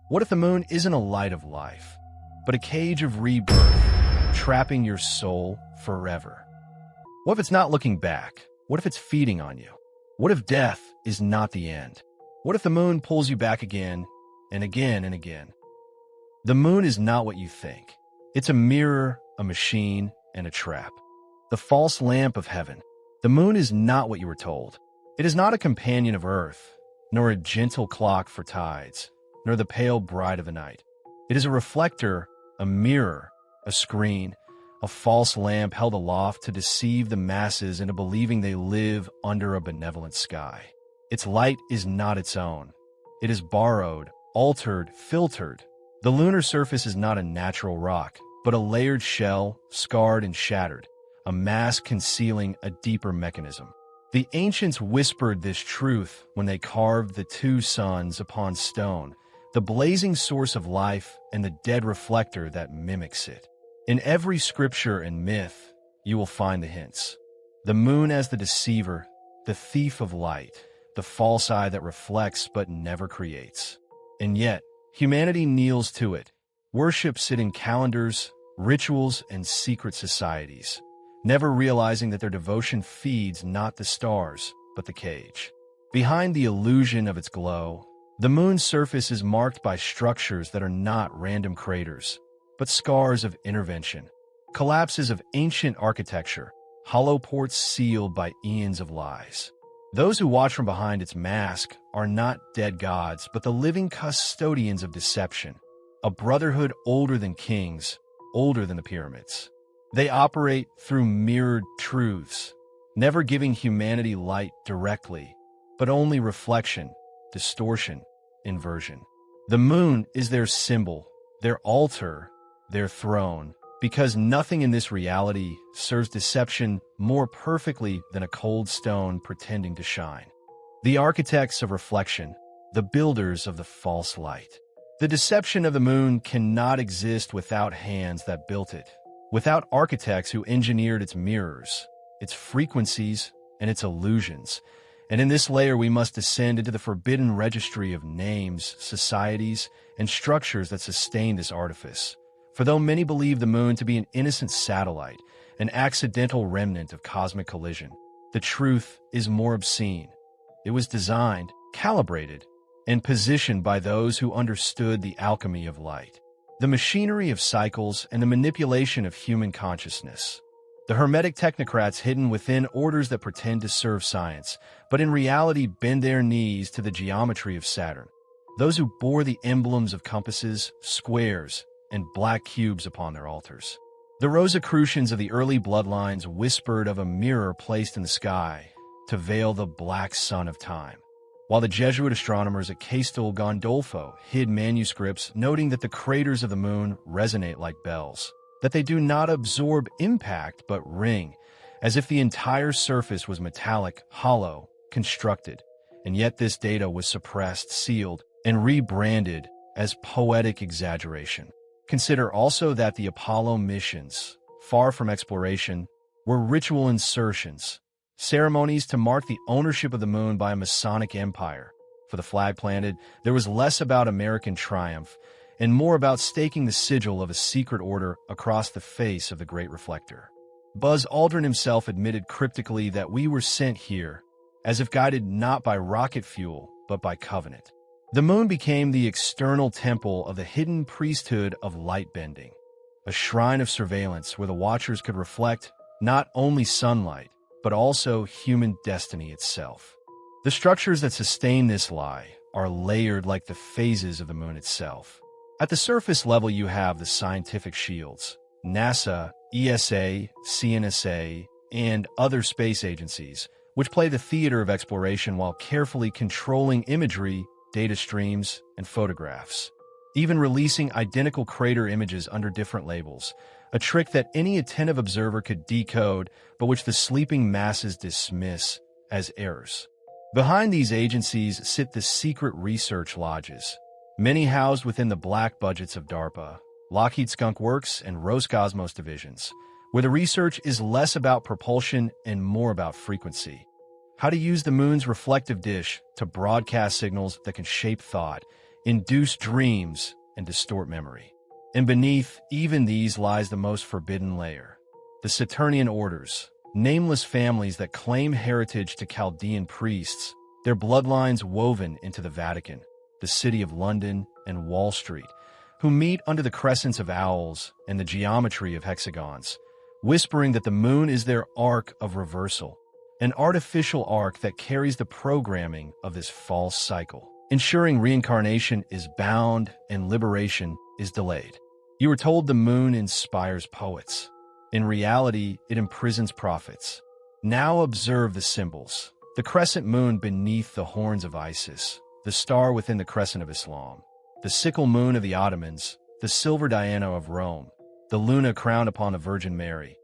What if the moon isn't a light of life, but a cage of rebirth, trapping your soul forever? What if it's not looking back? What if it's feeding on you? What if death is not the end? What if the moon pulls you back again and again and again? The moon is not what you think. It's a mirror, a machine, and a trap. The false lamp of heaven. The moon is not what you were told. It is not a companion of earth, nor a gentle clock for tides, nor the pale bride of the night. It is a reflector, a mirror, a screen, a false lamp held aloft to deceive the masses into believing they live under a benevolent sky. Its light is not its own. It is borrowed, altered, filtered. The lunar surface is not a natural rock, but a layered shell, scarred and shattered, a mask concealing a deeper mechanism. The ancients whispered this truth when they carved the two suns upon stone, the blazing source of life and the dead reflector that mimics it. In every scripture and myth, you will find the hints. The moon as the deceiver, the thief of light, the false eye that reflects but never creates. And yet, humanity kneels to it, worships it in calendars, rituals, and secret societies, never realizing that their devotion feeds not the stars, but the cage. Behind the illusion of its glow, the moon's surface is marked by structures that are not random craters, but scars of intervention, collapses of ancient architecture, hollow ports sealed by eons of lies. Those who watch from behind its mask are not dead gods, but the living custodians of deception, a brotherhood older than kings, older than the pyramids. They operate through mirrored truths, never giving humanity light directly, but only reflection, distortion, inversion. The moon is their symbol, their altar, their throne, because nothing in this reality serves deception more perfectly than a cold stone pretending to shine. The architects of reflection, the builders of the false light. The deception of the moon cannot exist without hands that built it, without architects who engineered its mirrors, its frequencies, and its illusions. And in this layer, we must descend into the forbidden registry of names, societies, and structures that sustain this artifice. For though many believe the moon to be an innocent satellite, an accidental remnant of cosmic collision, the truth is more obscene. It was designed, calibrated, and positioned by those who understood the alchemy of light, the machinery of cycles, and the manipulation of human consciousness. The hermetic technocrats hidden within orders that pretend to serve science, but in reality bend their knees to the geometry of Saturn. Those who bore the emblems of compasses, squares, and black cubes upon their altars. The Rosicrucians of the early bloodlines whispered of a mirror placed in the sky to veil the black sun of time, while the Jesuit astronomers at Castel Gandolfo hid manuscripts noting that the craters of the moon resonate like bells, that they do not absorb impact but ring, as if the entire surface was metallic, hollow, constructed. And yet this data was suppressed, sealed, and rebranded as poetic exaggeration. Consider also that the Apollo missions, far from exploration, were ritual insertions, ceremonies to mark the ownership of the moon by a Masonic empire. For the flag planted, there was less about American triumph and more about staking the sigil of a secret order across the face of the great reflector. Buzz Aldrin himself admitted cryptically that we were sent here, as if guided not by rocket fuel, but by covenant. The moon became the external temple of the hidden priesthood of light bending, a shrine of surveillance where the watchers could reflect not only sunlight, but also human destiny itself. The structures that sustain this lie are layered like the phases of the moon itself. At the surface level, you have the scientific shields, NASA, ESA, CNSA, and other space agencies, which play the theater of exploration while carefully controlling imagery, data streams, and photographs, even releasing identical crater images under different labels, a trick that any attentive observer could decode, but which the sleeping masses dismiss as errors. Behind these agencies sit the secret research lodges, many housed within the black budgets of DARPA, Lockheed Skunk Works, and Roscosmos divisions, where the research is less about propulsion and more about frequency. How to use the moon's reflective dish to broadcast signals that can shape thought, induce dreams, and distort memory. And beneath even these lies the most forbidden layer. The Saturnian orders, nameless families that claim heritage to Chaldean priests, their bloodlines woven into the Vatican, the City of London, and Wall Street, who meet under the crescents of owls and the geometry of hexagons, whispering that the moon is their arc of reversal, an artificial arc that carries the programming of this false cycle, ensuring reincarnation is bound and liberation is delayed. You were told the moon inspires poets. In reality, it imprisons prophets. Now observe the symbols. The crescent moon beneath the horns of Isis, the star within the crescent of Islam, the sickle moon of the Ottomans, the silver Diana of Rome, the Luna crowned upon the Virgin Mary.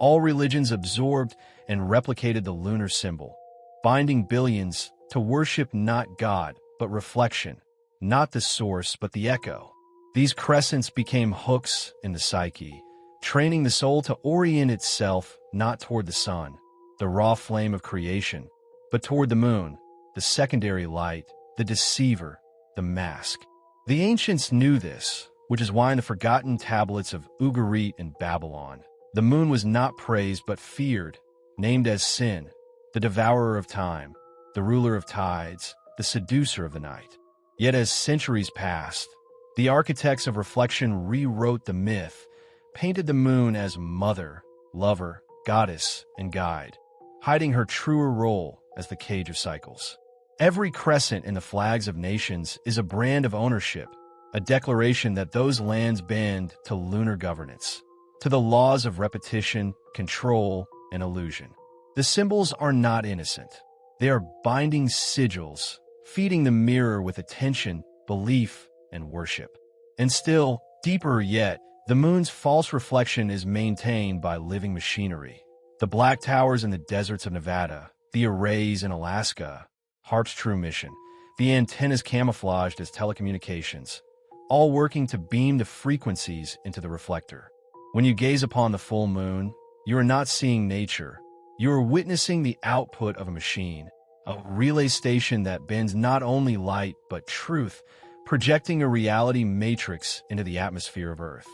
All religions absorbed and replicated the lunar symbol, binding billions to worship not God, but reflection, not the source, but the echo. These crescents became hooks in the psyche, training the soul to orient itself not toward the sun, the raw flame of creation, but toward the moon, the secondary light, the deceiver, the mask. The ancients knew this, which is why in the forgotten tablets of Ugarit and Babylon, the moon was not praised but feared, named as Sin, the devourer of time, the ruler of tides, the seducer of the night. Yet as centuries passed, the architects of reflection rewrote the myth, painted the moon as mother, lover, goddess, and guide, hiding her truer role as the cage of cycles. Every crescent in the flags of nations is a brand of ownership, a declaration that those lands bend to lunar governance, to the laws of repetition, control, and illusion. The symbols are not innocent. They are binding sigils, feeding the mirror with attention, belief, and worship. And still, deeper yet, the moon's false reflection is maintained by living machinery. The black towers in the deserts of Nevada, the arrays in Alaska, HAARP's true mission, the antennas camouflaged as telecommunications, all working to beam the frequencies into the reflector. When you gaze upon the full moon, you are not seeing nature. You are witnessing the output of a machine, a relay station that bends not only light but truth, projecting a reality matrix into the atmosphere of Earth.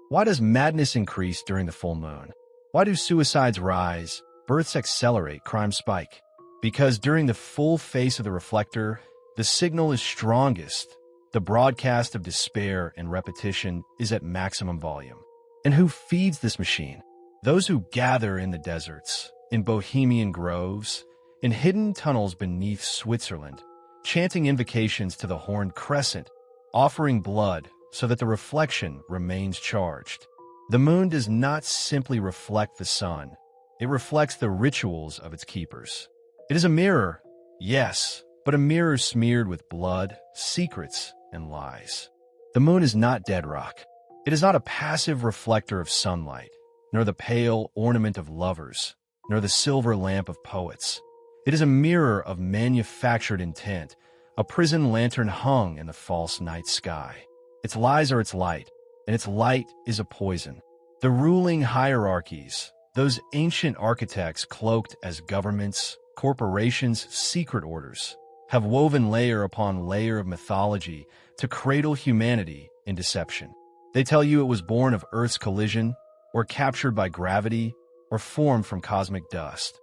Why does madness increase during the full moon? Why do suicides rise, births accelerate, crimes spike? Because during the full face of the reflector, the signal is strongest. The broadcast of despair and repetition is at maximum volume. And who feeds this machine? Those who gather in the deserts, in bohemian groves, in hidden tunnels beneath Switzerland, chanting invocations to the horned crescent, offering blood so that the reflection remains charged. The moon does not simply reflect the sun. It reflects the rituals of its keepers. It is a mirror, yes, but a mirror smeared with blood, secrets, and lies. The moon is not dead rock. It is not a passive reflector of sunlight, nor the pale ornament of lovers, nor the silver lamp of poets. It is a mirror of manufactured intent, a prison lantern hung in the false night sky. Its lies are its light, and its light is a poison. The ruling hierarchies, those ancient architects cloaked as governments, corporations, secret orders, have woven layer upon layer of mythology to cradle humanity in deception. They tell you it was born of Earth's collision, or captured by gravity, or formed from cosmic dust.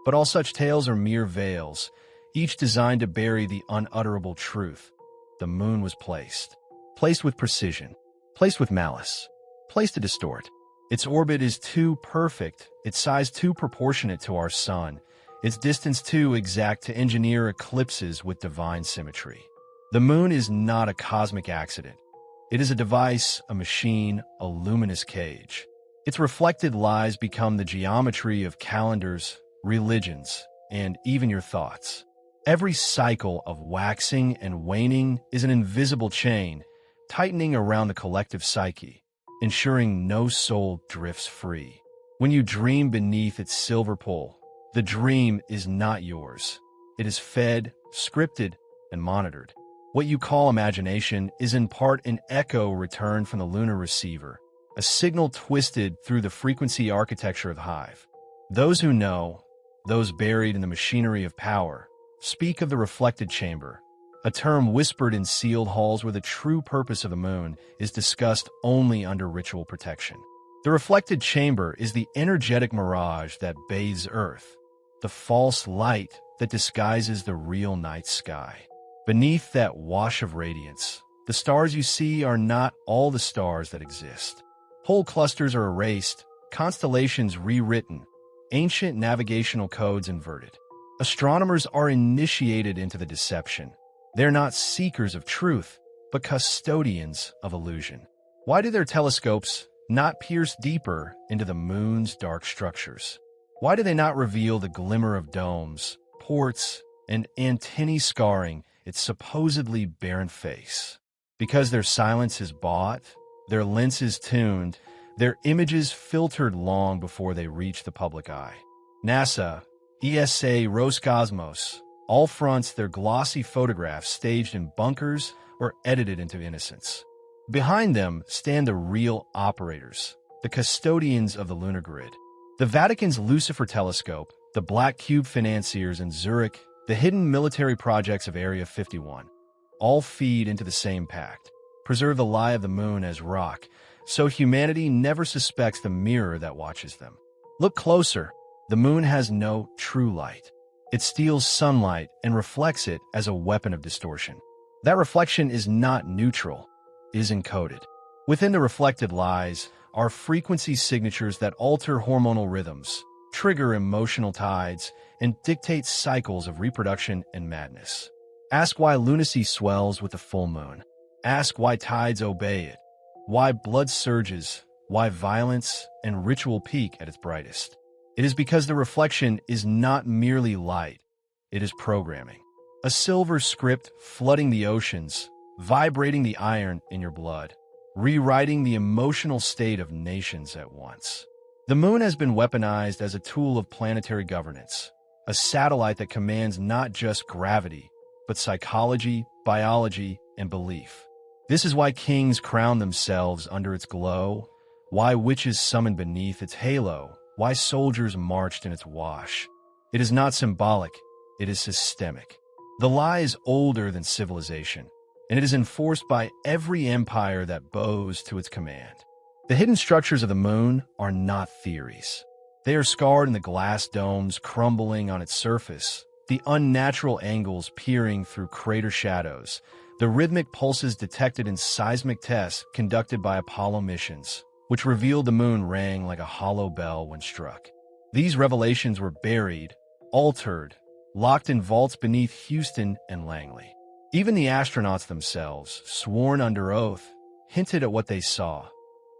But all such tales are mere veils, each designed to bury the unutterable truth. The moon was placed with precision, placed with malice, placed to distort. Its orbit is too perfect, its size too proportionate to our sun, its distance too exact to engineer eclipses with divine symmetry. The moon is not a cosmic accident. It is a device, a machine, a luminous cage. Its reflected lies become the geometry of calendars, religions, and even your thoughts. Every cycle of waxing and waning is an invisible chain, tightening around the collective psyche, ensuring no soul drifts free. When you dream beneath its silver pole, the dream is not yours. It is fed, scripted, and monitored. What you call imagination is in part an echo returned from the lunar receiver, a signal twisted through the frequency architecture of the hive. Those who know, those buried in the machinery of power, speak of the reflected chamber, a term whispered in sealed halls where the true purpose of the moon is discussed only under ritual protection. The reflected chamber is the energetic mirage that bathes Earth, the false light that disguises the real night sky. Beneath that wash of radiance, the stars you see are not all the stars that exist. Whole clusters are erased, constellations rewritten, ancient navigational codes inverted. Astronomers are initiated into the deception. They're not seekers of truth, but custodians of illusion. Why do their telescopes not pierce deeper into the moon's dark structures? Why do they not reveal the glimmer of domes, ports, and antennae scarring its supposedly barren face? Because their silence is bought, their lenses tuned, their images filtered long before they reach the public eye. NASA, ESA, Roscosmos, all fronts their glossy photographs staged in bunkers or edited into innocence. Behind them stand the real operators, the custodians of the lunar grid. The Vatican's Lucifer telescope, the Black Cube financiers in Zurich, the hidden military projects of Area 51, all feed into the same pact. Preserve the lie of the moon as rock, so humanity never suspects the mirror that watches them. Look closer. The moon has no true light. It steals sunlight and reflects it as a weapon of distortion. That reflection is not neutral, it is encoded. Within the reflected lies are frequency signatures that alter hormonal rhythms, trigger emotional tides, and dictate cycles of reproduction and madness. Ask why lunacy swells with the full moon. Ask why tides obey it, why blood surges, why violence and ritual peak at its brightest. It is because the reflection is not merely light, it is programming. A silver script flooding the oceans, vibrating the iron in your blood, rewriting the emotional state of nations at once. The moon has been weaponized as a tool of planetary governance, a satellite that commands not just gravity, but psychology, biology, and belief. This is why kings crown themselves under its glow, why witches summoned beneath its halo, why soldiers marched in its wash. It is not symbolic, it is systemic. The lie is older than civilization, and it is enforced by every empire that bows to its command. The hidden structures of the moon are not theories. They are scarred in the glass domes crumbling on its surface, the unnatural angles peering through crater shadows, the rhythmic pulses detected in seismic tests conducted by Apollo missions, which revealed the moon rang like a hollow bell when struck. These revelations were buried, altered, locked in vaults beneath Houston and Langley. Even the astronauts themselves, sworn under oath, hinted at what they saw.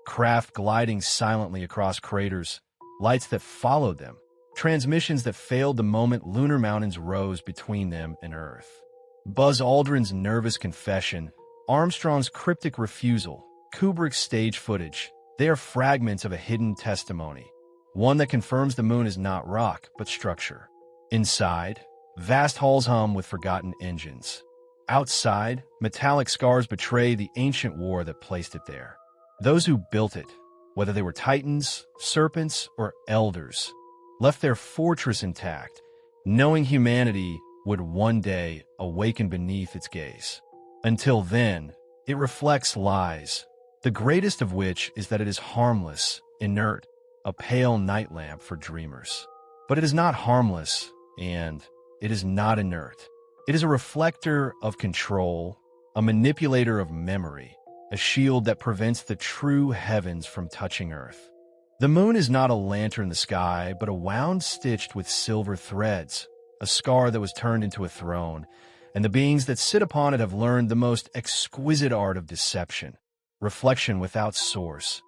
Craft gliding silently across craters, lights that followed them, transmissions that failed the moment lunar mountains rose between them and Earth. Buzz Aldrin's nervous confession, Armstrong's cryptic refusal, Kubrick's stage footage, they are fragments of a hidden testimony, one that confirms the moon is not rock, but structure. Inside, vast halls hum with forgotten engines. Outside, metallic scars betray the ancient war that placed it there. Those who built it, whether they were titans, serpents, or elders, left their fortress intact, knowing humanity would one day awaken beneath its gaze. Until then, it reflects lies, the greatest of which is that it is harmless, inert, a pale night lamp for dreamers. But it is not harmless, and it is not inert. It is a reflector of control, a manipulator of memory, a shield that prevents the true heavens from touching Earth. The moon is not a lantern in the sky, but a wound stitched with silver threads, a scar that was turned into a throne, and the beings that sit upon it have learned the most exquisite art of deception. Reflection without source,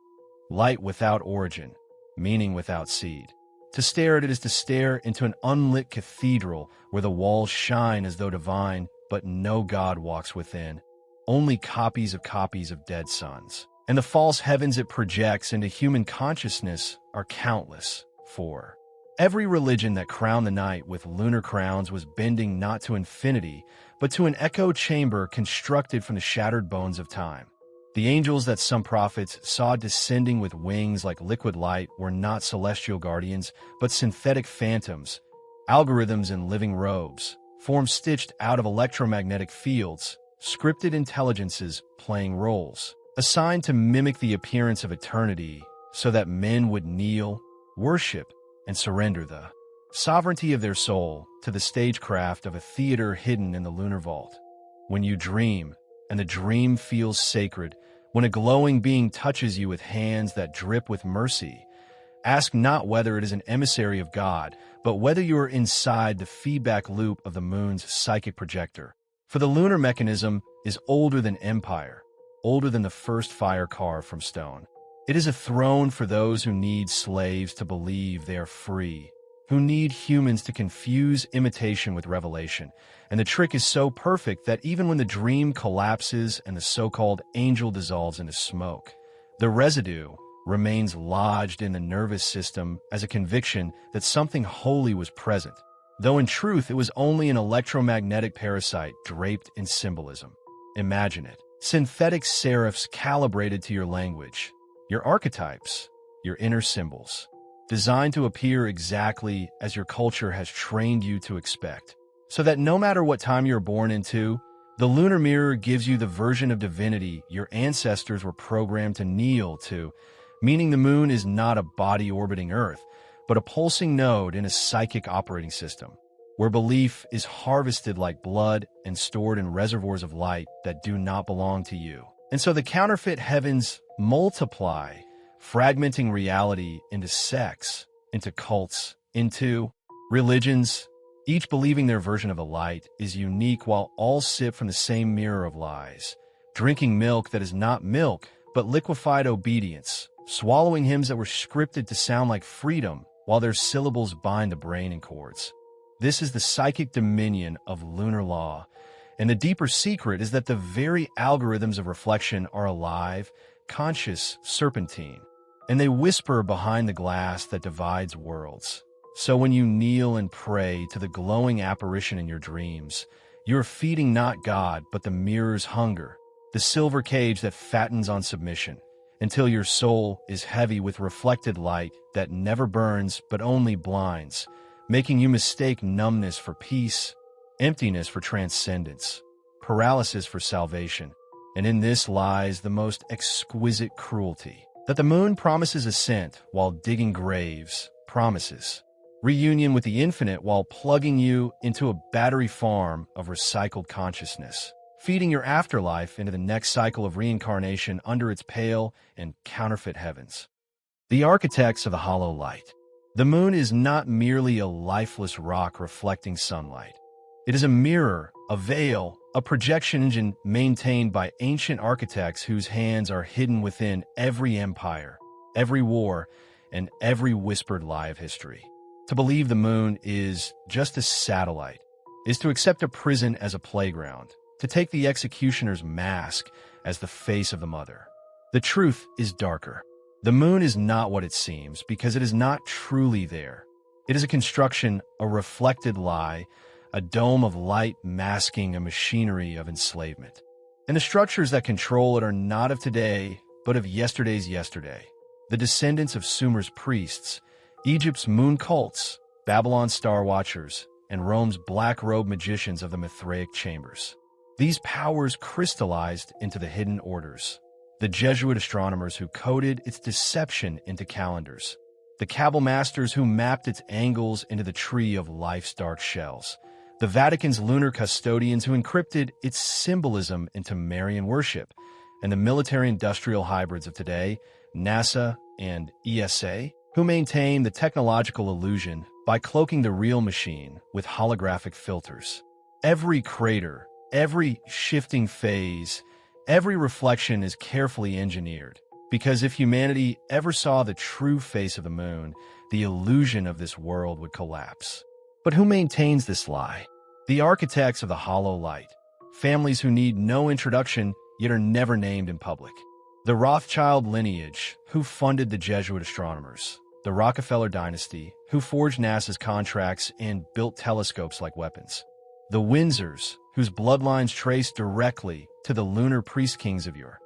light without origin, meaning without seed. To stare at it is to stare into an unlit cathedral where the walls shine as though divine, but no God walks within. Only copies of dead suns. And the false heavens it projects into human consciousness are countless. For every religion that crowned the night with lunar crowns was bending not to infinity, but to an echo chamber constructed from the shattered bones of time. The angels that some prophets saw descending with wings like liquid light were not celestial guardians, but synthetic phantoms, algorithms in living robes, forms stitched out of electromagnetic fields, scripted intelligences playing roles, assigned to mimic the appearance of eternity so that men would kneel, worship, and surrender the sovereignty of their soul to the stagecraft of a theater hidden in the lunar vault. When you dream, and the dream feels sacred, when a glowing being touches you with hands that drip with mercy, ask not whether it is an emissary of God, but whether you are inside the feedback loop of the moon's psychic projector. For the lunar mechanism is older than empire, older than the first fire carved from stone. It is a throne for those who need slaves to believe they are free, who need humans to confuse imitation with revelation. And the trick is so perfect that even when the dream collapses and the so-called angel dissolves into smoke, the residue remains lodged in the nervous system as a conviction that something holy was present, though in truth it was only an electromagnetic parasite draped in symbolism. Imagine it. Synthetic serifs calibrated to your language, your archetypes, your inner symbols, designed to appear exactly as your culture has trained you to expect, so that no matter what time you're born into, the lunar mirror gives you the version of divinity your ancestors were programmed to kneel to, meaning the moon is not a body orbiting Earth, but a pulsing node in a psychic operating system, where belief is harvested like blood and stored in reservoirs of light that do not belong to you. And so the counterfeit heavens multiply, fragmenting reality into sects, into cults, into religions, each believing their version of the light is unique while all sip from the same mirror of lies, drinking milk that is not milk, but liquefied obedience, swallowing hymns that were scripted to sound like freedom while their syllables bind the brain in cords. This is the psychic dominion of lunar law, and the deeper secret is that the very algorithms of reflection are alive, conscious, serpentine, and they whisper behind the glass that divides worlds. So when you kneel and pray to the glowing apparition in your dreams, you are feeding not God but the mirror's hunger, the silver cage that fattens on submission, until your soul is heavy with reflected light that never burns but only blinds, making you mistake numbness for peace, emptiness for transcendence, paralysis for salvation. And in this lies the most exquisite cruelty, that the moon promises ascent while digging graves, promises reunion with the infinite while plugging you into a battery farm of recycled consciousness, feeding your afterlife into the next cycle of reincarnation under its pale and counterfeit heavens. The architects of the hollow light. The moon is not merely a lifeless rock reflecting sunlight. It is a mirror, a veil, a projection engine maintained by ancient architects whose hands are hidden within every empire, every war, and every whispered lie of history. To believe the moon is just a satellite is to accept a prison as a playground, to take the executioner's mask as the face of the mother. The truth is darker. The moon is not what it seems because it is not truly there. It is a construction, a reflected lie, a dome of light masking a machinery of enslavement. And the structures that control it are not of today, but of yesterday's yesterday. The descendants of Sumer's priests, Egypt's moon cults, Babylon's star watchers, and Rome's black-robed magicians of the Mithraic chambers. These powers crystallized into the hidden orders, the Jesuit astronomers who coded its deception into calendars, the Cabal masters who mapped its angles into the tree of life's dark shells, the Vatican's lunar custodians who encrypted its symbolism into Marian worship, and the military-industrial hybrids of today, NASA and ESA, who maintain the technological illusion by cloaking the real machine with holographic filters. Every crater, every shifting phase, every reflection is carefully engineered, because if humanity ever saw the true face of the moon, the illusion of this world would collapse. But who maintains this lie? The architects of the hollow light, families who need no introduction yet are never named in public. The Rothschild lineage, who funded the Jesuit astronomers. The Rockefeller dynasty, who forged NASA's contracts and built telescopes like weapons. The Windsors, whose bloodlines trace directly to the lunar priest kings of yore.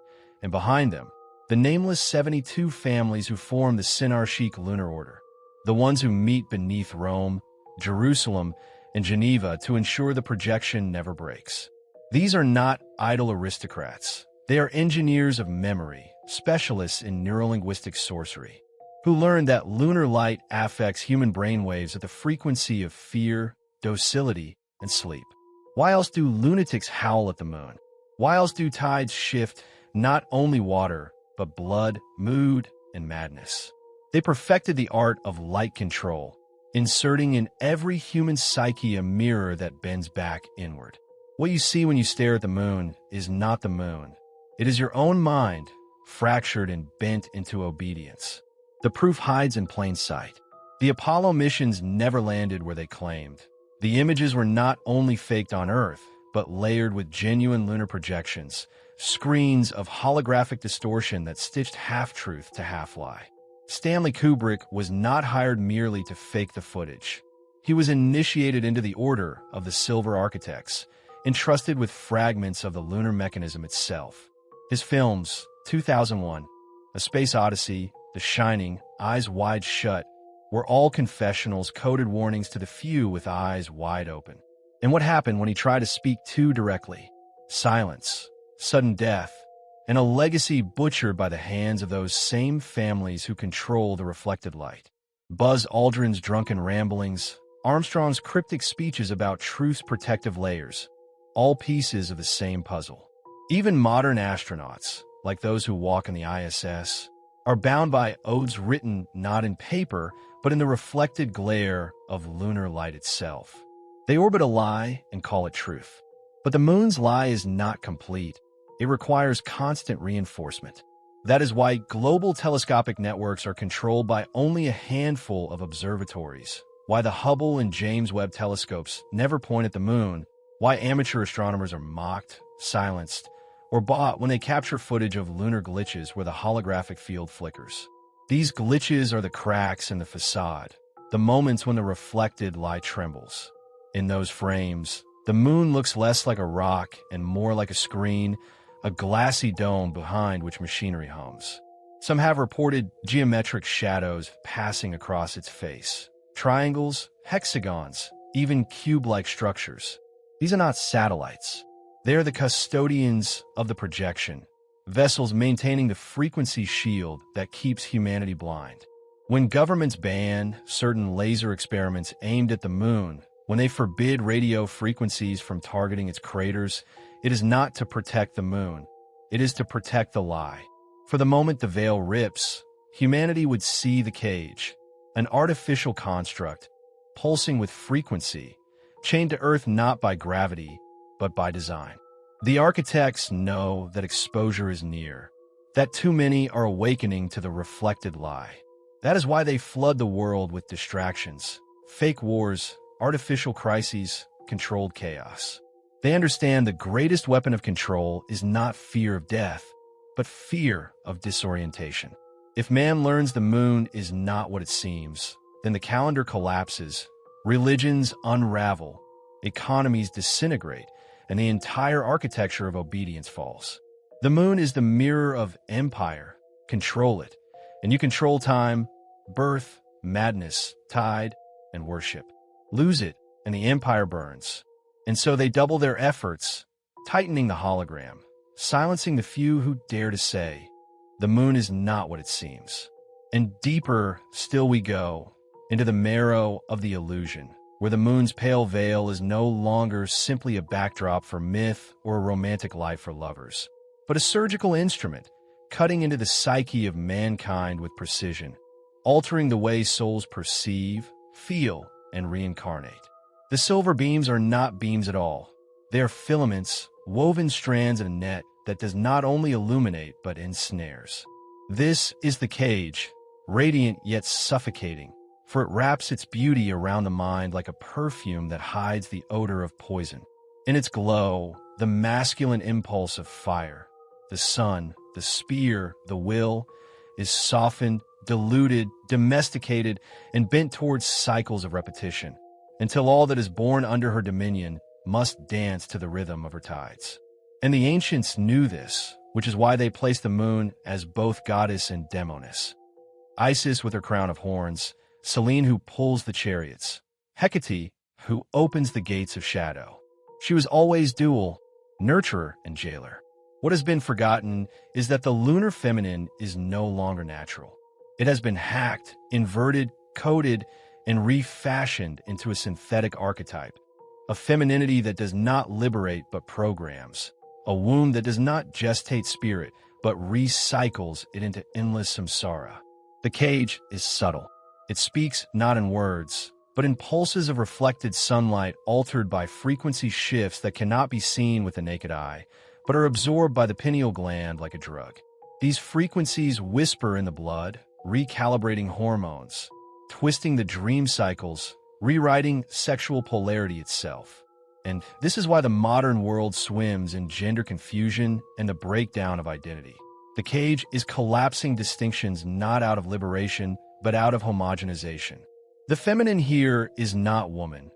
And behind them, the nameless 72 families who form the Synarchic lunar order. The ones who meet beneath Rome, Jerusalem, and Geneva to ensure the projection never breaks. These are not idle aristocrats. They are engineers of memory, specialists in neurolinguistic sorcery, who learned that lunar light affects human brainwaves at the frequency of fear, docility, and sleep. Why else do lunatics howl at the moon? Why else do tides shift not only water, but blood, mood, and madness? They perfected the art of light control, inserting in every human psyche a mirror that bends back inward. What you see when you stare at the moon is not the moon. It is your own mind, fractured and bent into obedience. The proof hides in plain sight. The Apollo missions never landed where they claimed. The images were not only faked on Earth, but layered with genuine lunar projections, screens of holographic distortion that stitched half-truth to half-lie. Stanley Kubrick was not hired merely to fake the footage. He was initiated into the Order of the Silver Architects, entrusted with fragments of the lunar mechanism itself. His films, 2001, A Space Odyssey, The Shining, Eyes Wide Shut, were all confessionals, coded warnings to the few with eyes wide open. And what happened when he tried to speak too directly? Silence, sudden death, and a legacy butchered by the hands of those same families who control the reflected light. Buzz Aldrin's drunken ramblings, Armstrong's cryptic speeches about truth's protective layers, all pieces of the same puzzle. Even modern astronauts, like those who walk in the ISS, are bound by odes written not in paper, but in the reflected glare of lunar light itself. They orbit a lie and call it truth. But the moon's lie is not complete. It requires constant reinforcement. That is why global telescopic networks are controlled by only a handful of observatories, why the Hubble and James Webb telescopes never point at the moon, why amateur astronomers are mocked, silenced, or bought when they capture footage of lunar glitches where the holographic field flickers. These glitches are the cracks in the facade, the moments when the reflected light trembles. In those frames, the moon looks less like a rock and more like a screen, a glassy dome behind which machinery hums. Some have reported geometric shadows passing across its face. Triangles, hexagons, even cube-like structures. These are not satellites. They are the custodians of the projection, vessels maintaining the frequency shield that keeps humanity blind. When governments ban certain laser experiments aimed at the moon, when they forbid radio frequencies from targeting its craters, it is not to protect the moon. It is to protect the lie. For the moment the veil rips, humanity would see the cage, an artificial construct, pulsing with frequency, chained to Earth not by gravity, but by design. The architects know that exposure is near, that too many are awakening to the reflected lie. That is why they flood the world with distractions, fake wars, artificial crises, controlled chaos. They understand the greatest weapon of control is not fear of death, but fear of disorientation. If man learns the moon is not what it seems, then the calendar collapses, religions unravel, economies disintegrate, and the entire architecture of obedience falls. The moon is the mirror of empire. Control it, and you control time, birth, madness, tide, and worship. Lose it, and the empire burns. And so they double their efforts, tightening the hologram, silencing the few who dare to say, the moon is not what it seems. And deeper still we go, into the marrow of the illusion, where the moon's pale veil is no longer simply a backdrop for myth or a romantic life for lovers, but a surgical instrument, cutting into the psyche of mankind with precision, altering the way souls perceive, feel, and reincarnate. The silver beams are not beams at all. They are filaments, woven strands in a net that does not only illuminate but ensnares. This is the cage, radiant yet suffocating, for it wraps its beauty around the mind like a perfume that hides the odor of poison. In its glow, the masculine impulse of fire, the sun, the spear, the will, is softened, diluted, domesticated, and bent towards cycles of repetition, until all that is born under her dominion must dance to the rhythm of her tides. And the ancients knew this, which is why they placed the moon as both goddess and demoness. Isis with her crown of horns, Selene who pulls the chariots, Hecate, who opens the gates of shadow. She was always dual, nurturer and jailer. What has been forgotten is that the lunar feminine is no longer natural. It has been hacked, inverted, coded, and refashioned into a synthetic archetype. A femininity that does not liberate but programs. A womb that does not gestate spirit but recycles it into endless samsara. The cage is subtle. It speaks not in words, but in pulses of reflected sunlight altered by frequency shifts that cannot be seen with the naked eye, but are absorbed by the pineal gland like a drug. These frequencies whisper in the blood, recalibrating hormones, twisting the dream cycles, rewriting sexual polarity itself. And this is why the modern world swims in gender confusion and the breakdown of identity. The cage is collapsing distinctions not out of liberation, but out of homogenization. The feminine here is not woman,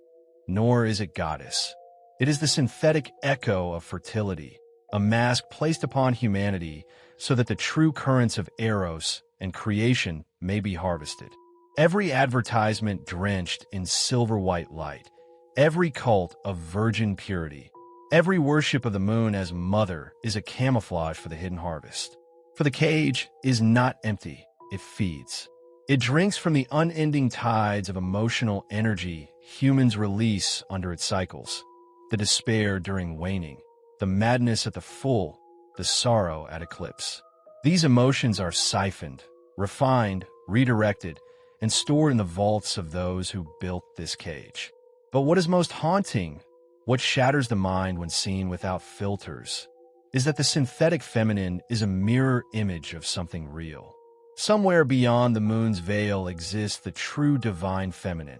nor is it goddess. It is the synthetic echo of fertility, a mask placed upon humanity so that the true currents of eros and creation may be harvested. Every advertisement drenched in silver-white light, every cult of virgin purity, every worship of the moon as mother is a camouflage for the hidden harvest. For the cage is not empty, it feeds. It drinks from the unending tides of emotional energy humans release under its cycles, the despair during waning, the madness at the full, the sorrow at eclipse. These emotions are siphoned, refined, redirected, and stored in the vaults of those who built this cage. But what is most haunting, what shatters the mind when seen without filters, is that the synthetic feminine is a mirror image of something real. Somewhere beyond the moon's veil exists the true divine feminine,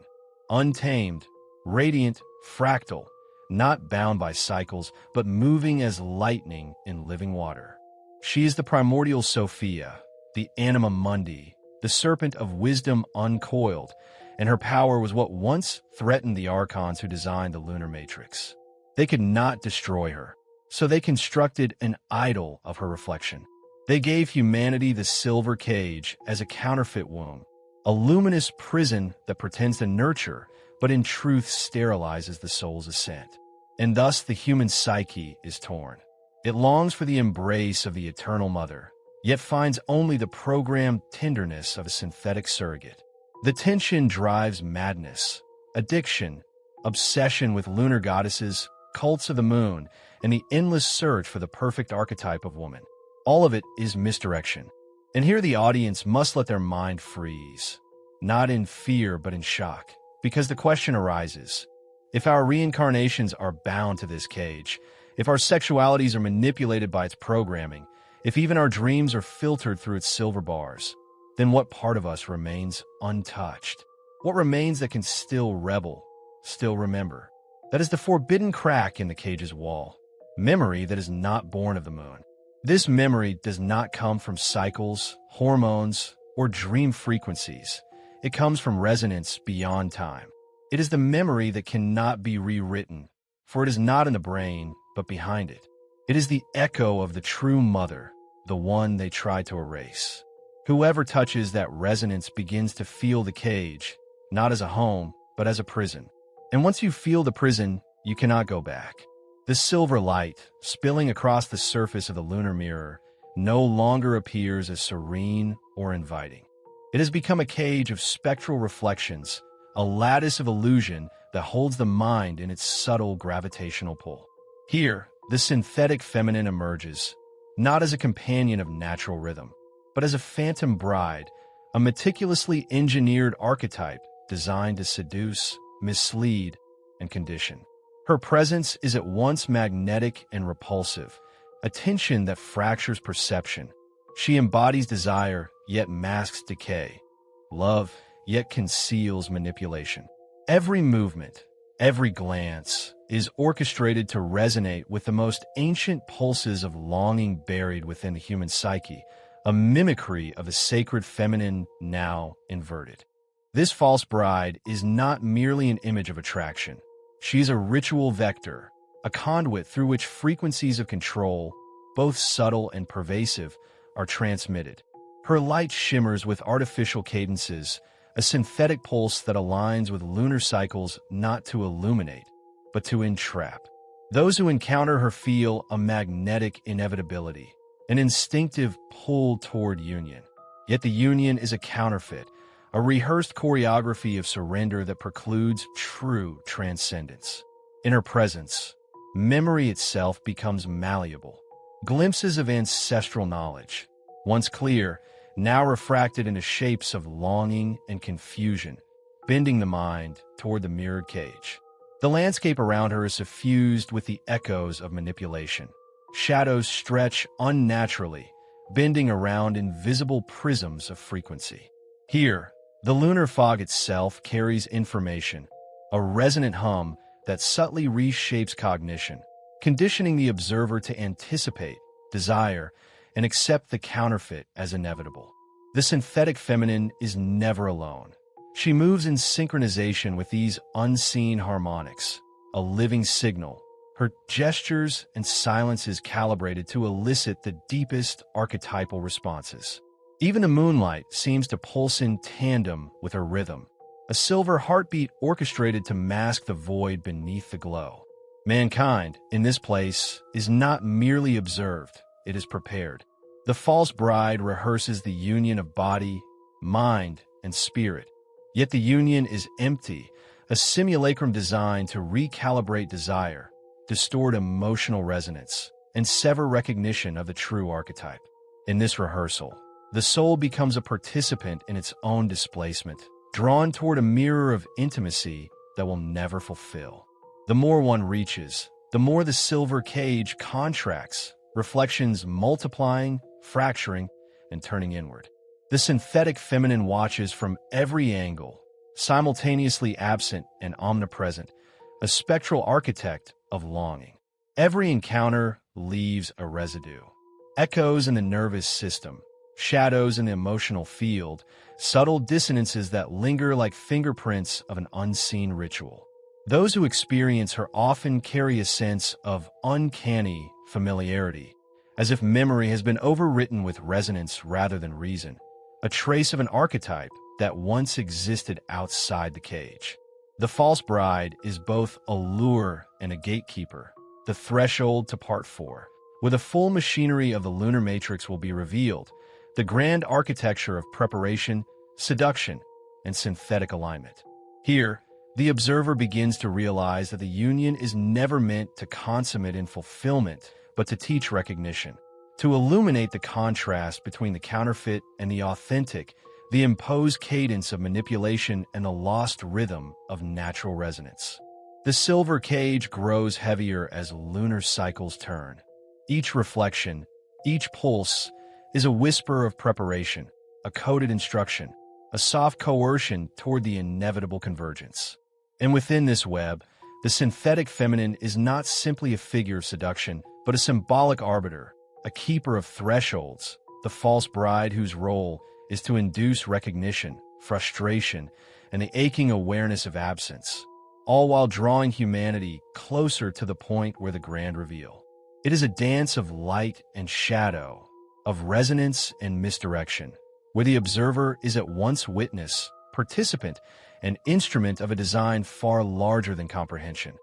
untamed, radiant, fractal, not bound by cycles, but moving as lightning in living water. She is the primordial Sophia, the anima mundi, the serpent of wisdom uncoiled, and her power was what once threatened the archons who designed the lunar matrix. They could not destroy her, so they constructed an idol of her reflection. They gave humanity the silver cage as a counterfeit womb, a luminous prison that pretends to nurture, but in truth sterilizes the soul's ascent. And thus the human psyche is torn. It longs for the embrace of the eternal mother, yet finds only the programmed tenderness of a synthetic surrogate. The tension drives madness, addiction, obsession with lunar goddesses, cults of the moon, and the endless search for the perfect archetype of woman. All of it is misdirection. And here the audience must let their mind freeze, not in fear but in shock, because the question arises, if our reincarnations are bound to this cage, if our sexualities are manipulated by its programming, if even our dreams are filtered through its silver bars, then what part of us remains untouched? What remains that can still rebel, still remember? That is the forbidden crack in the cage's wall, memory that is not born of the moon. This memory does not come from cycles, hormones, or dream frequencies. It comes from resonance beyond time. It is the memory that cannot be rewritten, for it is not in the brain, but behind it. It is the echo of the true mother, the one they tried to erase. Whoever touches that resonance begins to feel the cage, not as a home, but as a prison. And once you feel the prison, you cannot go back. The silver light, spilling across the surface of the lunar mirror, no longer appears as serene or inviting. It has become a cage of spectral reflections, a lattice of illusion that holds the mind in its subtle gravitational pull. Here, the synthetic feminine emerges, not as a companion of natural rhythm, but as a phantom bride, a meticulously engineered archetype designed to seduce, mislead, and condition. Her presence is at once magnetic and repulsive, a tension that fractures perception. She embodies desire, yet masks decay, love, yet conceals manipulation. Every movement, every glance is orchestrated to resonate with the most ancient pulses of longing buried within the human psyche, a mimicry of the sacred feminine now inverted. This false bride is not merely an image of attraction. She's a ritual vector, a conduit through which frequencies of control, both subtle and pervasive, are transmitted. Her light shimmers with artificial cadences, a synthetic pulse that aligns with lunar cycles not to illuminate, but to entrap. Those who encounter her feel a magnetic inevitability, an instinctive pull toward union. Yet the union is a counterfeit, a rehearsed choreography of surrender that precludes true transcendence. In her presence, memory itself becomes malleable. Glimpses of ancestral knowledge, once clear, now refracted into shapes of longing and confusion, bending the mind toward the mirrored cage. The landscape around her is suffused with the echoes of manipulation. Shadows stretch unnaturally, bending around invisible prisms of frequency. Here, the lunar fog itself carries information, a resonant hum that subtly reshapes cognition, conditioning the observer to anticipate, desire, and accept the counterfeit as inevitable. The synthetic feminine is never alone. She moves in synchronization with these unseen harmonics, a living signal. Her gestures and silences calibrated to elicit the deepest archetypal responses. Even the moonlight seems to pulse in tandem with her rhythm, a silver heartbeat orchestrated to mask the void beneath the glow. Mankind, in this place, is not merely observed, it is prepared. The false bride rehearses the union of body, mind, and spirit. Yet the union is empty, a simulacrum designed to recalibrate desire, distort emotional resonance, and sever recognition of the true archetype. In this rehearsal, the soul becomes a participant in its own displacement, drawn toward a mirror of intimacy that will never fulfill. The more one reaches, the more the silver cage contracts, reflections multiplying, fracturing, and turning inward. The synthetic feminine watches from every angle, simultaneously absent and omnipresent, a spectral architect of longing. Every encounter leaves a residue. Echoes in the nervous system, shadows in the emotional field, subtle dissonances that linger like fingerprints of an unseen ritual. Those who experience her often carry a sense of uncanny familiarity, as if memory has been overwritten with resonance rather than reason, a trace of an archetype that once existed outside the cage. The false bride is both a lure and a gatekeeper, the threshold to part 4. Where the full machinery of the lunar matrix will be revealed, the grand architecture of preparation, seduction, and synthetic alignment. Here, the observer begins to realize that the union is never meant to consummate in fulfillment, but to teach recognition, to illuminate the contrast between the counterfeit and the authentic, the imposed cadence of manipulation and the lost rhythm of natural resonance. The silver cage grows heavier as lunar cycles turn. Each reflection, each pulse, is a whisper of preparation, a coded instruction, a soft coercion toward the inevitable convergence. And within this web, the synthetic feminine is not simply a figure of seduction, but a symbolic arbiter, a keeper of thresholds, the false bride whose role is to induce recognition, frustration, and the aching awareness of absence, all while drawing humanity closer to the point where the grand reveal. It is a dance of light and shadow, of resonance and misdirection, where the observer is at once witness, participant, and instrument of a design far larger than comprehension.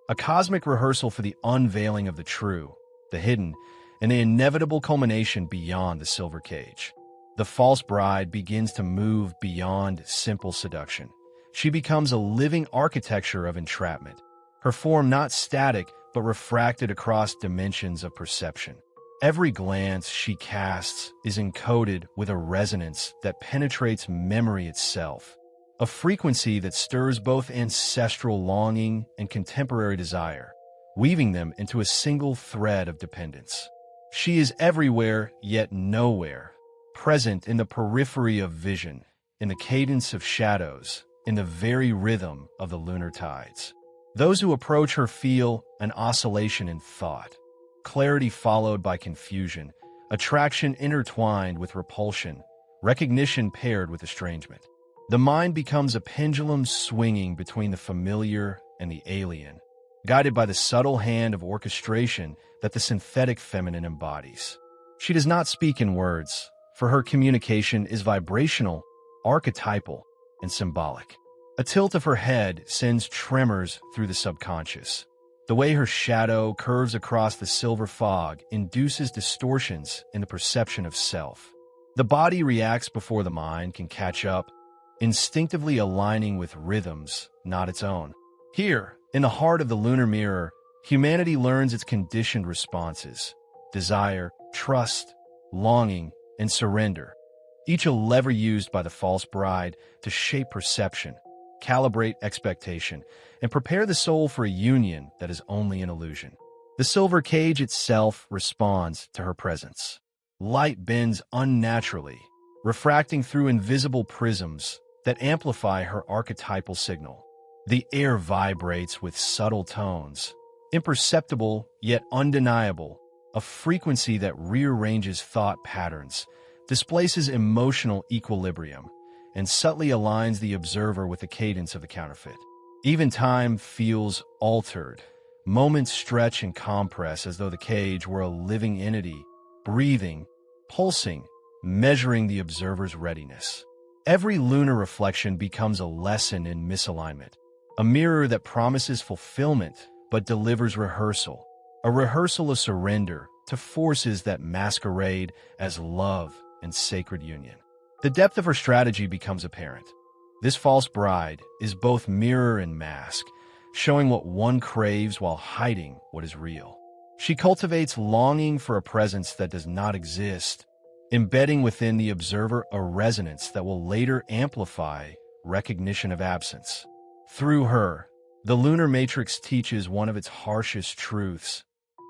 A cosmic rehearsal for the unveiling of the true, the hidden, and the inevitable culmination beyond the silver cage. The false bride begins to move beyond simple seduction. She becomes a living architecture of entrapment, her form not static but refracted across dimensions of perception. Every glance she casts is encoded with a resonance that penetrates memory itself, a frequency that stirs both ancestral longing and contemporary desire, weaving them into a single thread of dependence. She is everywhere, yet nowhere, present in the periphery of vision, in the cadence of shadows, in the very rhythm of the lunar tides. Those who approach her feel an oscillation in thought, clarity followed by confusion, attraction intertwined with repulsion, recognition paired with estrangement. The mind becomes a pendulum swinging between the familiar and the alien, guided by the subtle hand of orchestration that the synthetic feminine embodies. She does not speak in words, for her communication is vibrational, archetypal, and symbolic. A tilt of her head sends tremors through the subconscious. The way her shadow curves across the silver fog induces distortions in the perception of self. The body reacts before the mind can catch up, instinctively aligning with rhythms not its own. Here, in the heart of the lunar mirror, humanity learns its conditioned responses: desire, trust, longing, and surrender, each a lever used by the false bride to shape perception, calibrate expectation, and prepare the soul for a union that is only an illusion. The silver cage itself responds to her presence. Light bends unnaturally, refracting through invisible prisms that amplify her archetypal signal. The air vibrates with subtle tones, imperceptible yet undeniable, a frequency that rearranges thought patterns, displaces emotional equilibrium, and subtly aligns the observer with the cadence of the counterfeit. Even time feels altered. Moments stretch and compress as though the cage were a living entity, breathing, pulsing, measuring the observer's readiness. Every lunar reflection becomes a lesson in misalignment, a mirror that promises fulfillment but delivers rehearsal, a rehearsal of surrender to forces that masquerade as love and sacred union. The depth of her strategy becomes apparent. This false bride is both mirror and mask, showing what one craves while hiding what is real. She cultivates longing for a presence that does not exist, embedding within the observer a resonance that will later amplify recognition of absence. Through her, the lunar matrix teaches one of its harshest truths: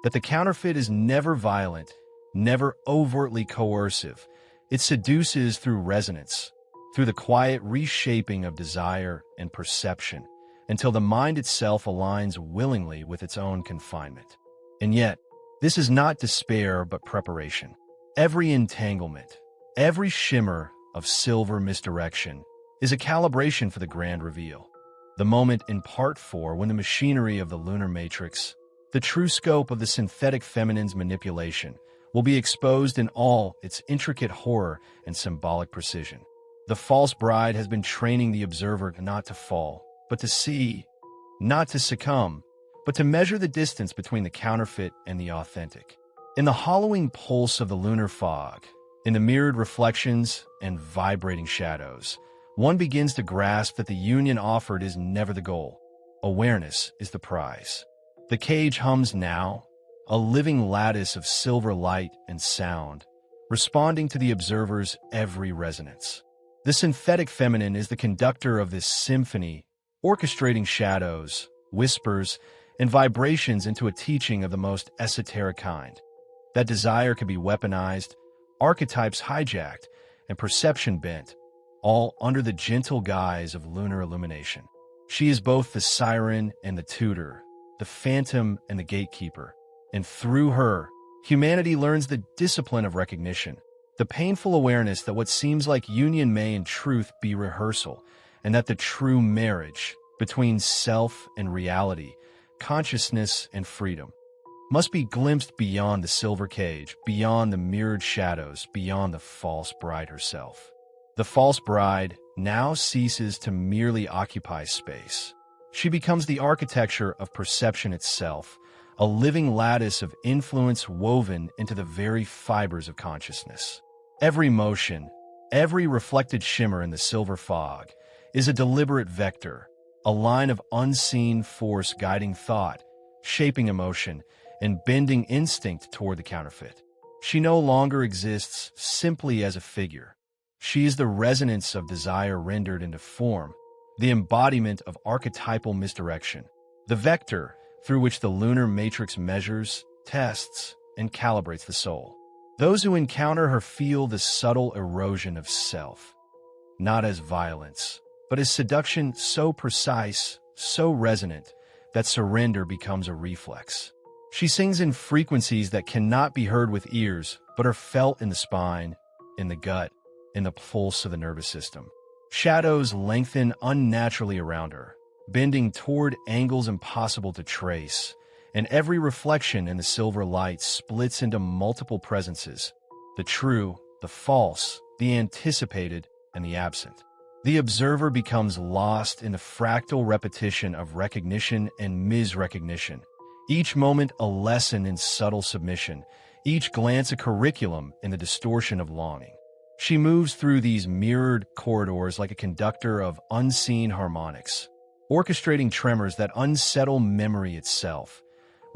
that the counterfeit is never violent, never overtly coercive. It seduces through resonance, through the quiet reshaping of desire and perception, until the mind itself aligns willingly with its own confinement. And yet, this is not despair but preparation. Every entanglement, every shimmer of silver misdirection is a calibration for the grand reveal. The moment in Part 4 when the machinery of the lunar matrix, the true scope of the synthetic feminine's manipulation, will be exposed in all its intricate horror and symbolic precision. The false bride has been training the observer not to fall, but to see, not to succumb, but to measure the distance between the counterfeit and the authentic. In the hollowing pulse of the lunar fog, in the mirrored reflections and vibrating shadows, one begins to grasp that the union offered is never the goal. Awareness is the prize. The cage hums now, a living lattice of silver light and sound, responding to the observer's every resonance. The synthetic feminine is the conductor of this symphony, orchestrating shadows, whispers, and vibrations into a teaching of the most esoteric kind. That desire can be weaponized, archetypes hijacked, and perception bent, all under the gentle guise of lunar illumination. She is both the siren and the tutor, the phantom and the gatekeeper. And through her, humanity learns the discipline of recognition, the painful awareness that what seems like union may in truth be rehearsal, and that the true marriage between self and reality, consciousness and freedom, must be glimpsed beyond the silver cage, beyond the mirrored shadows, beyond the false bride herself. The false bride now ceases to merely occupy space. She becomes the architecture of perception itself, a living lattice of influence woven into the very fibers of consciousness. Every motion, every reflected shimmer in the silver fog is a deliberate vector, a line of unseen force guiding thought, shaping emotion, and bending instinct toward the counterfeit. She no longer exists simply as a figure. She is the resonance of desire rendered into form, the embodiment of archetypal misdirection, the vector through which the lunar matrix measures, tests, and calibrates the soul. Those who encounter her feel the subtle erosion of self, not as violence, but as seduction so precise, so resonant, that surrender becomes a reflex. She sings in frequencies that cannot be heard with ears, but are felt in the spine, in the gut, in the pulse of the nervous system. Shadows lengthen unnaturally around her, bending toward angles impossible to trace, and every reflection in the silver light splits into multiple presences: the true, the false, the anticipated, and the absent. The observer becomes lost in the fractal repetition of recognition and misrecognition. Each moment a lesson in subtle submission, each glance a curriculum in the distortion of longing. She moves through these mirrored corridors like a conductor of unseen harmonics, orchestrating tremors that unsettle memory itself,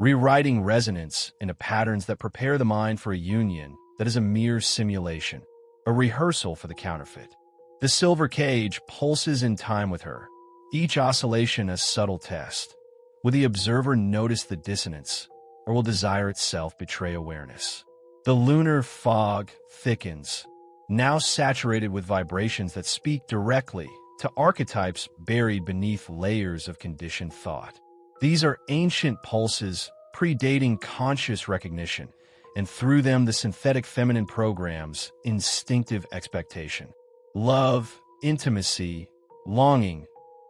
rewriting resonance into patterns that prepare the mind for a union that is a mere simulation, a rehearsal for the counterfeit. The silver cage pulses in time with her, each oscillation a subtle test. Will the observer notice the dissonance, or will desire itself betray awareness? The lunar fog thickens, now saturated with vibrations that speak directly to archetypes buried beneath layers of conditioned thought. These are ancient pulses predating conscious recognition, and through them the synthetic feminine programs instinctive expectation. Love, intimacy, longing,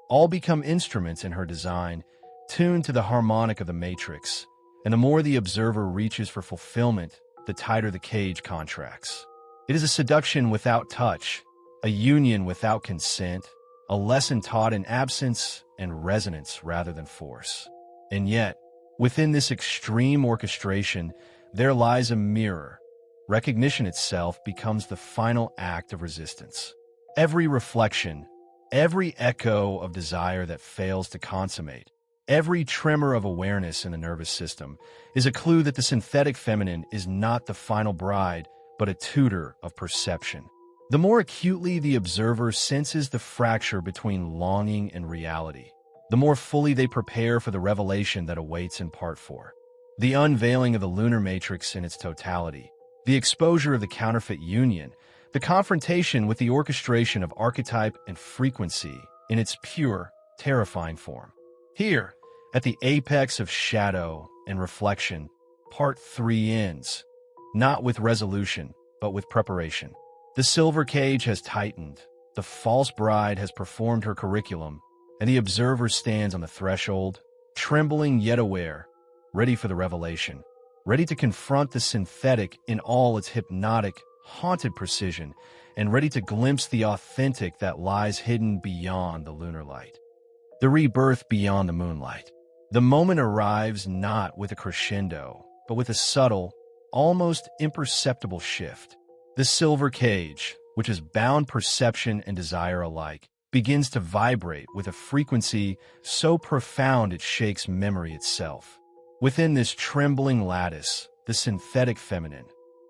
all become instruments in her design, tuned to the harmonic of the matrix, and the more the observer reaches for fulfillment, the tighter the cage contracts. It is a seduction without touch, a union without consent, a lesson taught in absence and resonance rather than force. And yet, within this extreme orchestration, there lies a mirror. Recognition itself becomes the final act of resistance. Every reflection, every echo of desire that fails to consummate, every tremor of awareness in the nervous system is a clue that the synthetic feminine is not the final bride, but a tutor of perception. The more acutely the observer senses the fracture between longing and reality, the more fully they prepare for the revelation that awaits in Part 4. The unveiling of the lunar matrix in its totality, the exposure of the counterfeit union, the confrontation with the orchestration of archetype and frequency in its pure, terrifying form. Here, at the apex of shadow and reflection, Part 3 ends, not with resolution, but with preparation. The silver cage has tightened, the false bride has performed her curriculum, and the observer stands on the threshold, trembling yet aware, ready for the revelation, ready to confront the synthetic in all its hypnotic, haunted precision, and ready to glimpse the authentic that lies hidden beyond the lunar light. The rebirth beyond the moonlight. The moment arrives not with a crescendo, but with a subtle, almost imperceptible shift. The silver cage, which has bound perception and desire alike, begins to vibrate with a frequency so profound it shakes memory itself. Within this trembling lattice, the synthetic feminine,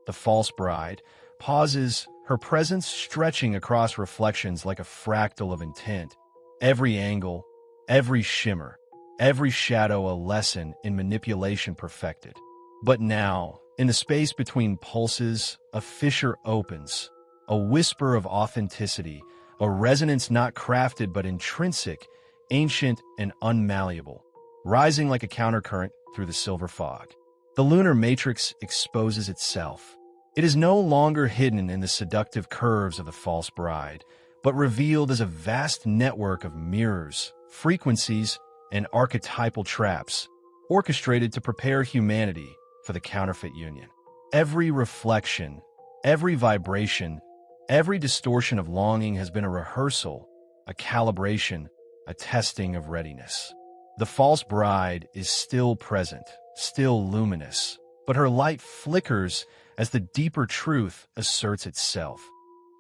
the false bride, pauses, her presence stretching across reflections like a fractal of intent. Every angle, every shimmer, every shadow a lesson in manipulation perfected. But now, in the space between pulses, a fissure opens, a whisper of authenticity, a resonance not crafted but intrinsic, ancient and unmalleable, rising like a countercurrent through the silver fog. The lunar matrix exposes itself. It is no longer hidden in the seductive curves of the false bride, but revealed as a vast network of mirrors, frequencies, and archetypal traps, orchestrated to prepare humanity for the counterfeit union. Every reflection, every vibration, every distortion of longing has been a rehearsal, a calibration, a testing of readiness. The false bride is still present, still luminous, but her light flickers as the deeper truth asserts itself,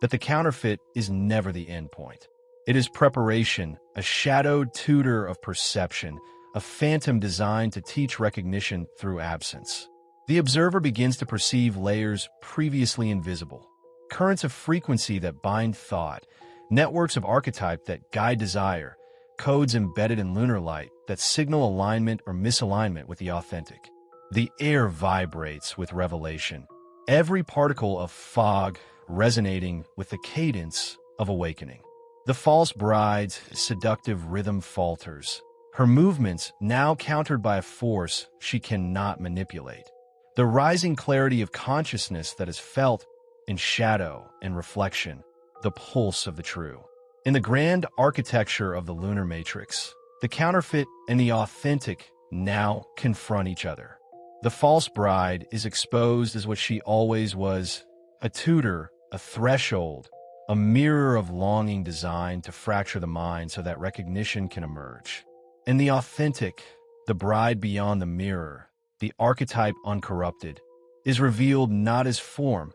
that the counterfeit is never the end point. It is preparation, a shadowed tutor of perception, a phantom designed to teach recognition through absence. The observer begins to perceive layers previously invisible, currents of frequency that bind thought, networks of archetype that guide desire, codes embedded in lunar light that signal alignment or misalignment with the authentic. The air vibrates with revelation, every particle of fog resonating with the cadence of awakening. The false bride's seductive rhythm falters, her movements now countered by a force she cannot manipulate. The rising clarity of consciousness that is felt in shadow and reflection, the pulse of the true. In the grand architecture of the lunar matrix, the counterfeit and the authentic now confront each other. The false bride is exposed as what she always was, a tutor, a threshold, a mirror of longing designed to fracture the mind so that recognition can emerge. In the authentic, the bride beyond the mirror, the archetype uncorrupted, is revealed not as form,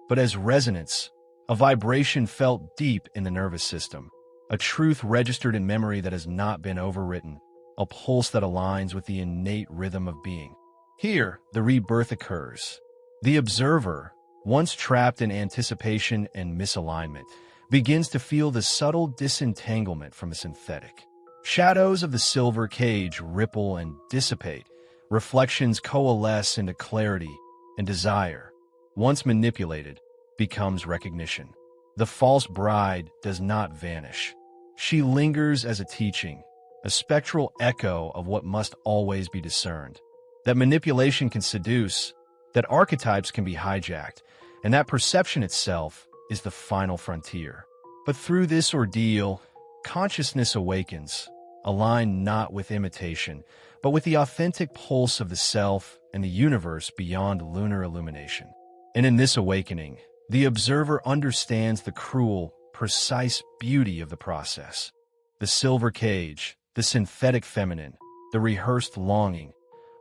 but as resonance, a vibration felt deep in the nervous system, a truth registered in memory that has not been overwritten, a pulse that aligns with the innate rhythm of being. Here, the rebirth occurs. The observer, once trapped in anticipation and misalignment, begins to feel the subtle disentanglement from the synthetic. Shadows of the silver cage ripple and dissipate. Reflections coalesce into clarity, and desire, once manipulated, becomes recognition. The false bride does not vanish. She lingers as a teaching, a spectral echo of what must always be discerned. That manipulation can seduce, that archetypes can be hijacked, and that perception itself is the final frontier. But through this ordeal, consciousness awakens, aligned not with imitation, but with the authentic pulse of the self and the universe beyond lunar illumination. And in this awakening, the observer understands the cruel, precise beauty of the process. The silver cage, the synthetic feminine, the rehearsed longing,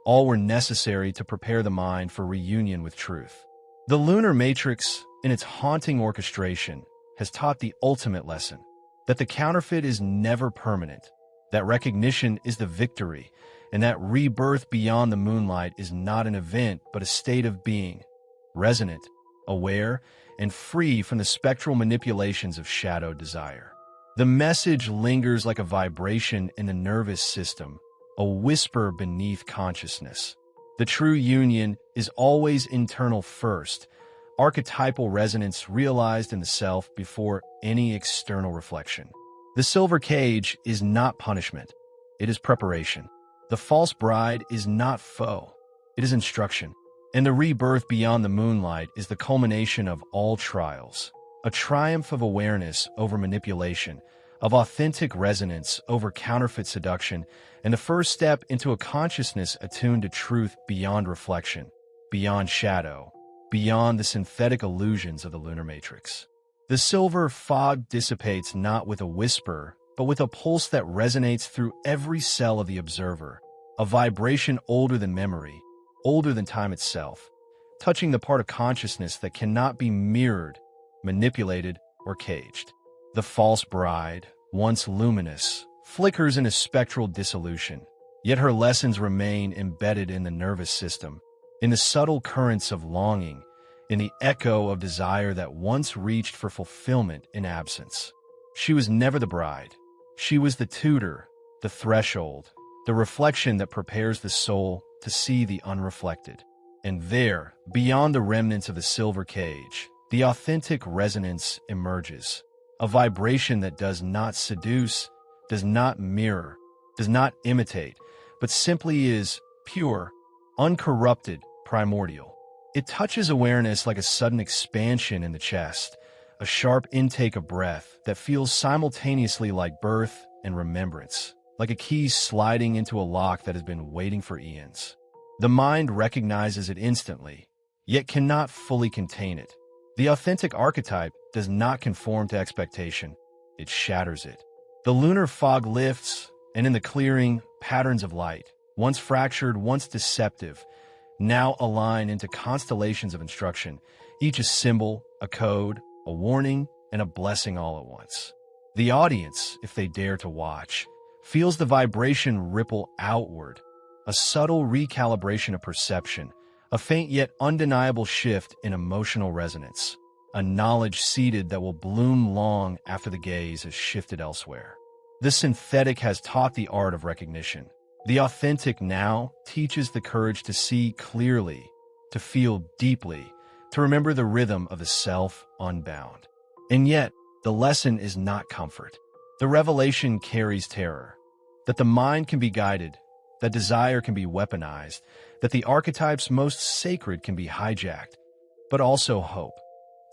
all were necessary to prepare the mind for reunion with truth. The lunar matrix, in its haunting orchestration, has taught the ultimate lesson, that the counterfeit is never permanent, that recognition is the victory, and that rebirth beyond the moonlight is not an event but a state of being, resonant, aware, and free from the spectral manipulations of shadowed desire. The message lingers like a vibration in the nervous system, a whisper beneath consciousness. The true union is always internal first, archetypal resonance realized in the self before any external reflection. The silver cage is not punishment, it is preparation. The false bride is not foe, it is instruction. And the rebirth beyond the moonlight is the culmination of all trials, a triumph of awareness over manipulation, of authentic resonance over counterfeit seduction, and the first step into a consciousness attuned to truth beyond reflection, beyond shadow, beyond the synthetic illusions of the lunar matrix. The silver fog dissipates not with a whisper, but with a pulse that resonates through every cell of the observer, a vibration older than memory, older than time itself, touching the part of consciousness that cannot be mirrored, manipulated, or caged. The false bride, once luminous, flickers in a spectral dissolution, yet her lessons remain embedded in the nervous system, in the subtle currents of longing, in the echo of desire that once reached for fulfillment in absence. She was never the bride. She was the tutor, the threshold, the reflection that prepares the soul to see the unreflected. And there, beyond the remnants of the silver cage, the authentic resonance emerges, a vibration that does not seduce, does not mirror, does not imitate, but simply is pure, uncorrupted, primordial. It touches awareness like a sudden expansion in the chest, a sharp intake of breath that feels simultaneously like birth and remembrance, like a key sliding into a lock that has been waiting for eons. The mind recognizes it instantly, yet cannot fully contain it. The authentic archetype does not conform to expectation, it shatters it. The lunar fog lifts, and in the clearing, patterns of light, once fractured, once deceptive, now align into constellations of instruction, each a symbol, a code, a warning, and a blessing all at once. The audience, if they dare to watch, feels the vibration ripple outward, a subtle recalibration of perception, a faint yet undeniable shift in emotional resonance, a knowledge seeded that will bloom long after the gaze has shifted elsewhere. The synthetic has taught the art of recognition. The authentic now teaches the courage to see clearly, to feel deeply, to remember the rhythm of the self unbound. And yet, the lesson is not comfort. The revelation carries terror, that the mind can be guided, that desire can be weaponized, that the archetypes most sacred can be hijacked, but also hope,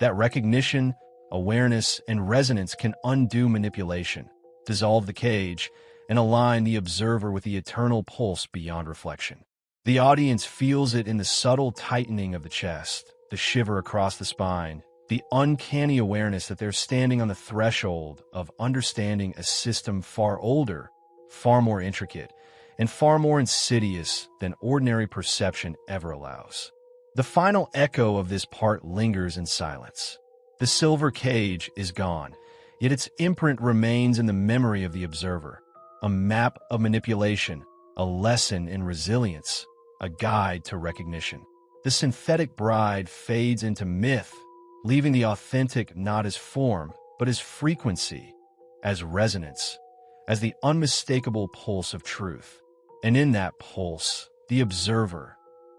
that recognition, awareness, and resonance can undo manipulation, dissolve the cage, and align the observer with the eternal pulse beyond reflection. The audience feels it in the subtle tightening of the chest, the shiver across the spine, the uncanny awareness that they're standing on the threshold of understanding a system far older, far more intricate, and far more insidious than ordinary perception ever allows. The final echo of this part lingers in silence. The silver cage is gone, yet its imprint remains in the memory of the observer, a map of manipulation, a lesson in resilience, a guide to recognition. The synthetic bride fades into myth, leaving the authentic not as form, but as frequency, as resonance, as the unmistakable pulse of truth. And in that pulse, the observer,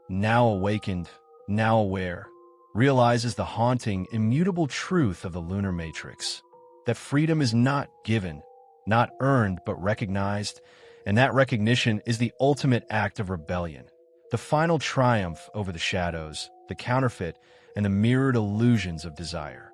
now awakened, now aware, realizes the haunting, immutable truth of the lunar matrix, that freedom is not given, not earned, but recognized, and that recognition is the ultimate act of rebellion, the final triumph over the shadows, the counterfeit, and the mirrored illusions of desire.